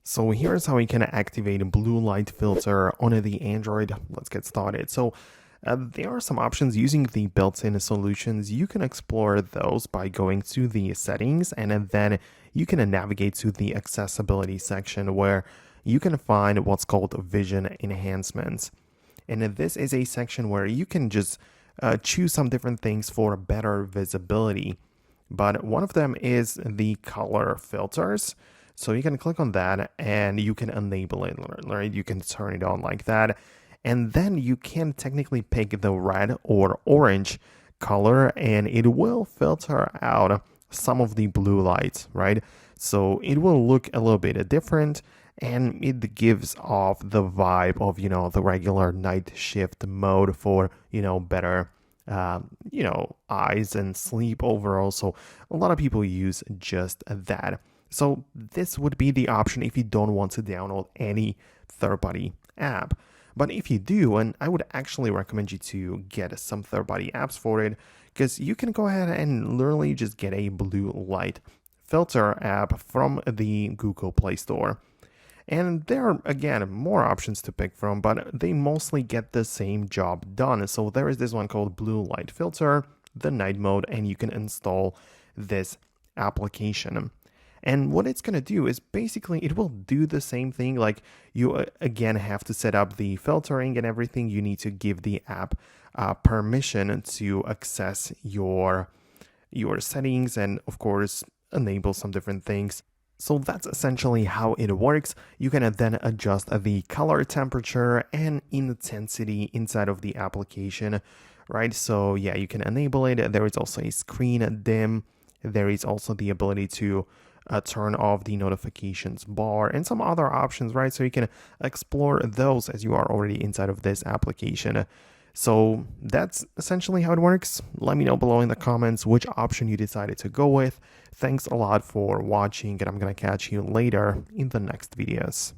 So here's how we can activate a blue light filter on the Android. Let's get started. There are some options using the built-in solutions. You can explore those by going to the settings, and then you can navigate to the accessibility section where you can find what's called vision enhancements. And this is a section where you can just choose some different things for better visibility. But one of them is the color filters. So you can click on that and you can enable it, right? You can turn it on like that. And then you can technically pick the red or orange color and it will filter out some of the blue lights, right? So it will look a little bit different and it gives off the vibe of, the regular night shift mode for, better eyes and sleep overall. So a lot of people use just that. So this would be the option if you don't want to download any third-party app. But if you do, and I would actually recommend you to get some third-party apps for it, because you can go ahead and literally just get a blue light filter app from the Google Play Store. And there are, again, more options to pick from, but they mostly get the same job done. So there is this one called Blue Light Filter, the night mode, and you can install this application. And what it's going to do is basically it will do the same thing. Like you again have to set up the filtering and everything. You need to give the app permission to access your settings and of course enable some different things. So that's essentially how it works. You can then adjust the color temperature and intensity inside of the application, right? So yeah, you can enable it. There is also a screen dim. There is also the ability to turn off the notifications bar and some other options, right? So you can explore those as you are already inside of this application. So that's essentially how it works. Let me know below in the comments which option you decided to go with. Thanks a lot for watching, and I'm gonna catch you later in the next videos.